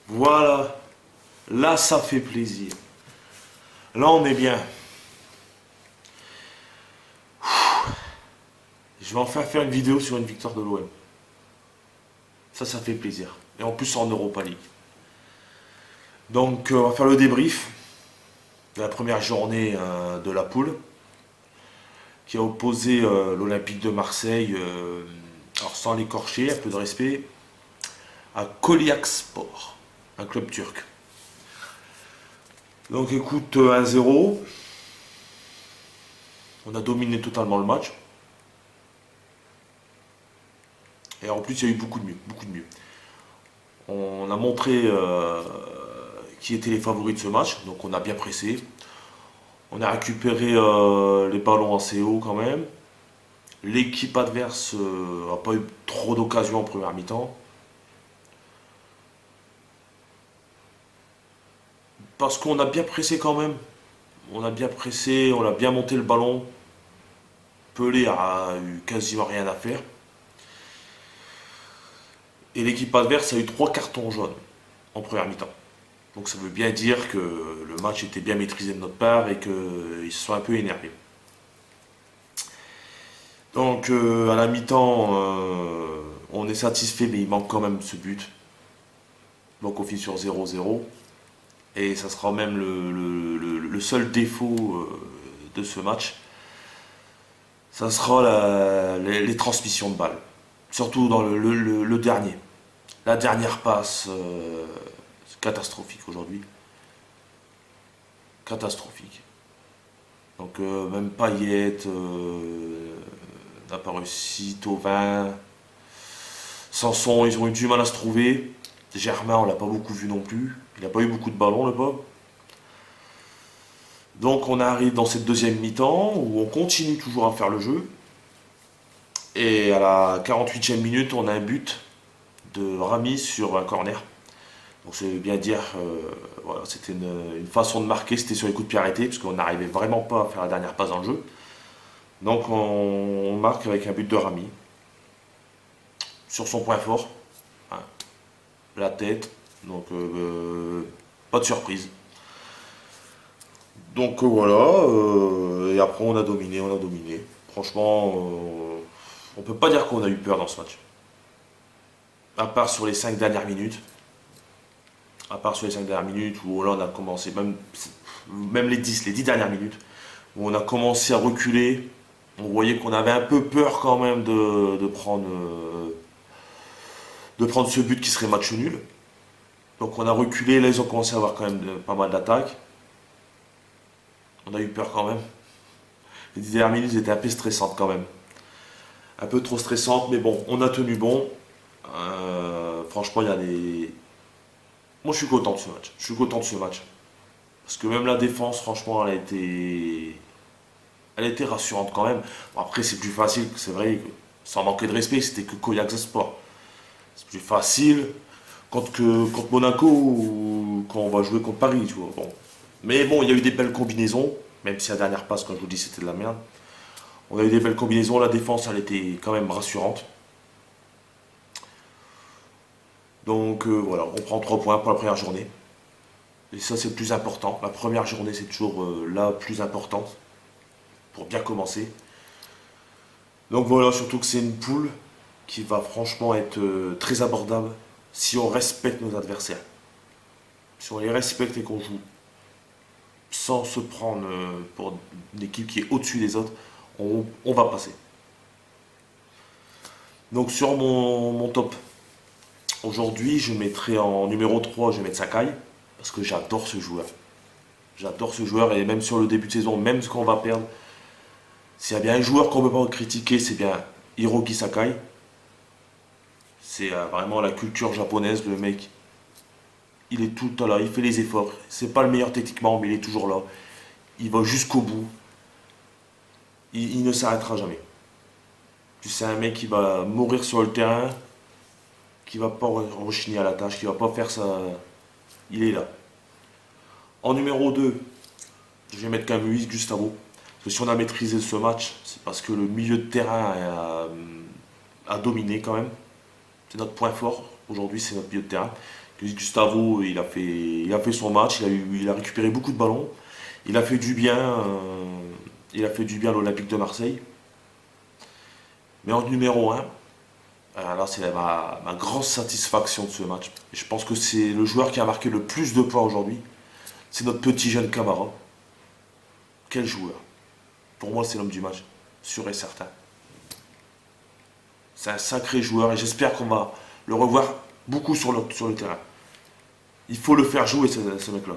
Voilà, là ça fait plaisir. Là on est bien. Je vais enfin faire une vidéo sur une victoire de l'OM. Ça fait plaisir. Et en plus en Europa League. Donc on va faire le débrief de la première journée de la poule qui a opposé l'Olympique de Marseille, alors sans l'écorcher, un peu de respect, à Kolyakspor, un club turc. Donc écoute, 1-0. On a dominé totalement le match. Et en plus, il y a eu beaucoup de mieux, beaucoup de mieux. On a montré qui étaient les favoris de ce match, donc on a bien pressé. On a récupéré les ballons assez haut quand même. L'équipe adverse n'a pas eu trop d'occasions en première mi-temps. Parce qu'on a bien pressé quand même. On a bien pressé, on a bien monté le ballon. Pelé a eu quasiment rien à faire. Et l'équipe adverse a eu 3 cartons jaunes en première mi-temps. Donc ça veut bien dire que le match était bien maîtrisé de notre part et qu'ils se sont un peu énervés. Donc à la mi-temps, on est satisfait, mais il manque quand même ce but. Donc on finit sur 0-0. Et ça sera même le seul défaut de ce match. Ça sera les transmissions de balles. Surtout dans le dernier. La dernière passe, c'est catastrophique aujourd'hui. Catastrophique. Donc même Payet n'a pas réussi, Thauvin, Sanson, ils ont eu du mal à se trouver. Germain, on l'a pas beaucoup vu non plus. Il n'a pas eu beaucoup de ballons, le pauvre. Donc on arrive dans cette deuxième mi-temps où on continue toujours à faire le jeu. Et à la 48e minute, on a un but de Rami sur un corner. Donc ça veut bien dire, voilà, c'était une façon de marquer, c'était sur les coups de pied arrêtés, parce qu'on n'arrivait vraiment pas à faire la dernière passe dans le jeu. Donc on marque avec un but de Rami. Sur son point fort, hein, la tête. Donc pas de surprise. Donc voilà, et après on a dominé, on a dominé. Franchement, on peut pas dire qu'on a eu peur dans ce match. À part sur les 5 dernières minutes. À part sur les 5 dernières minutes où là on a commencé, même les 10 dernières minutes, où on a commencé à reculer. On voyait qu'on avait un peu peur quand même de prendre ce but qui serait match nul. Donc on a reculé, là ils ont commencé à avoir quand même pas mal d'attaques. On a eu peur quand même. Les 10 dernières minutes étaient un peu stressantes quand même. Un peu trop stressantes, mais bon, on a tenu bon. Franchement, il y a des... Moi je suis content de ce match. Je suis content de ce match. Parce que même la défense, franchement, elle a été rassurante quand même. Bon, après, c'est plus facile, c'est vrai, sans manquer de respect, c'était que Koyak Sport. C'est plus facile contre Monaco ou quand on va jouer contre Paris, tu vois. Bon. Mais bon, il y a eu des belles combinaisons, même si la dernière passe, comme je vous dis, c'était de la merde. On a eu des belles combinaisons, la défense, elle était quand même rassurante. Donc voilà, on prend 3 points pour la première journée. Et ça, c'est le plus important. La première journée, c'est toujours la plus importante pour bien commencer. Donc voilà, surtout que c'est une poule qui va franchement être très abordable si on respecte nos adversaires. Si on les respecte et qu'on joue sans se prendre pour une équipe qui est au-dessus des autres, on va passer. Donc sur mon top, aujourd'hui je mettrai en numéro 3, je vais mettre Sakai, parce que j'adore ce joueur. J'adore ce joueur et même sur le début de saison, même quand on va perdre, s'il y a bien un joueur qu'on ne peut pas critiquer, c'est bien Hiroki Sakai. C'est vraiment la culture japonaise, le mec. Il est tout le temps là, il fait les efforts. C'est pas le meilleur techniquement, mais il est toujours là. Il va jusqu'au bout. Il ne s'arrêtera jamais. C'est un mec qui va mourir sur le terrain, qui va pas rechigner à la tâche, qui va pas faire ça. Il est là. En numéro 2, je vais mettre quand même Luis Gustavo. Parce que si on a maîtrisé ce match, c'est parce que le milieu de terrain a dominé quand même. C'est notre point fort aujourd'hui, c'est notre milieu de terrain Gustavo, il a fait son match, il a récupéré beaucoup de ballons. Il a fait du bien, il a fait du bien à l'Olympique de Marseille. Mais en numéro un, là c'est ma grosse satisfaction de ce match. Et je pense que c'est le joueur qui a marqué le plus de points aujourd'hui. C'est notre petit jeune Camara. Quel joueur. Pour moi, c'est l'homme du match, sûr et certain. C'est un sacré joueur et j'espère qu'on va le revoir beaucoup sur le terrain. Il faut le faire jouer, ce mec-là.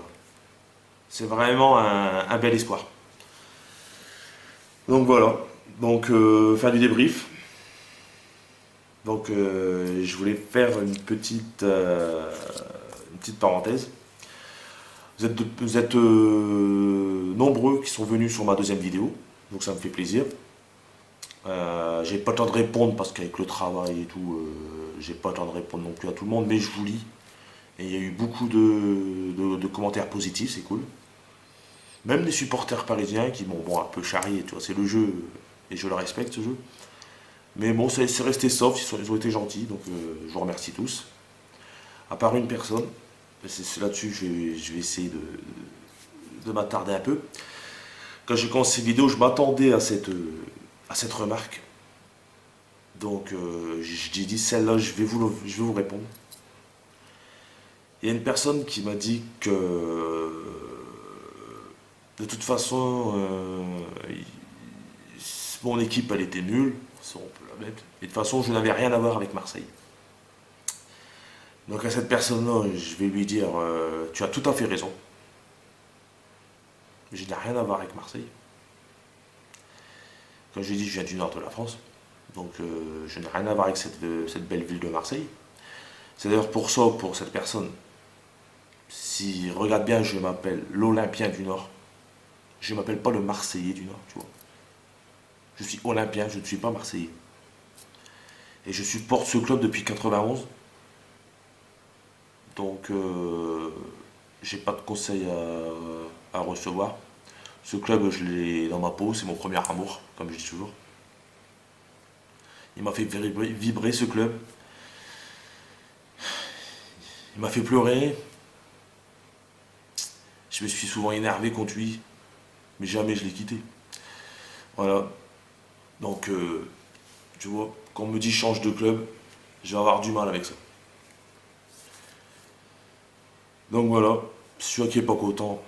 C'est vraiment un bel espoir. Donc voilà. Donc, fin du débrief. Donc, je voulais faire une petite parenthèse. Vous êtes nombreux qui sont venus sur ma deuxième vidéo, donc ça me fait plaisir. J'ai pas le temps de répondre parce qu'avec le travail et tout, j'ai pas le temps de répondre non plus à tout le monde, mais je vous lis. Et il y a eu beaucoup de commentaires positifs, c'est cool. Même des supporters parisiens qui m'ont un peu charrié, tu vois, c'est le jeu et je le respecte ce jeu. Mais bon, c'est resté soft, ils ont été gentils, donc je vous remercie tous. À part une personne, c'est là-dessus je vais essayer de m'attarder un peu. Quand j'ai commencé cette vidéo, je m'attendais à cette remarque. Donc j'ai dit celle-là, je vais vous répondre. Il y a une personne qui m'a dit que de toute façon, mon équipe elle était nulle, ça on peut la mettre. Et de toute façon, je n'avais rien à voir avec Marseille. Donc à cette personne-là, je vais lui dire, tu as tout à fait raison. Je n'ai rien à voir avec Marseille. Comme je l'ai dit, je viens du nord de la France. Donc je n'ai rien à voir avec cette belle ville de Marseille. C'est d'ailleurs pour ça, pour cette personne, si regarde bien, je m'appelle l'Olympien du Nord. Je ne m'appelle pas le Marseillais du Nord, tu vois. Je suis Olympien, je ne suis pas Marseillais. Et je supporte ce club depuis 91. Donc j'ai pas de conseils à recevoir. Ce club, je l'ai dans ma peau, c'est mon premier amour, comme je dis toujours. Il m'a fait vibrer ce club. Il m'a fait pleurer. Je me suis souvent énervé contre lui, mais jamais je l'ai quitté. Voilà. Donc, tu vois, quand on me dit change de club, je vais avoir du mal avec ça. Donc voilà, celui qui est pas content,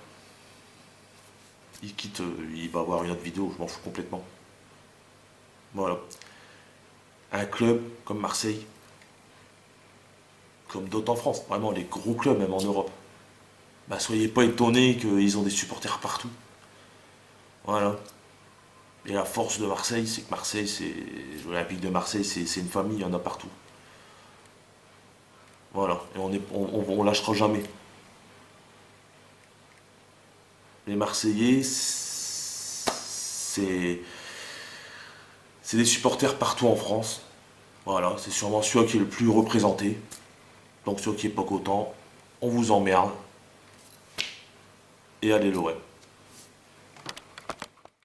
il quitte, il va voir une autre vidéo, je m'en fous complètement. Voilà. Un club comme Marseille, comme d'autres en France, vraiment les gros clubs même en Europe, bah soyez pas étonnés qu'ils ont des supporters partout. Voilà. Et la force de Marseille, c'est que Marseille, c'est l'Olympique de Marseille, c'est une famille, il y en a partout. Voilà. Et on lâchera jamais. Les Marseillais, c'est des supporters partout en France. Voilà, c'est sûrement celui qui est le plus représenté. Donc celui qui est pas content, on vous emmerde. Et allez l'OM.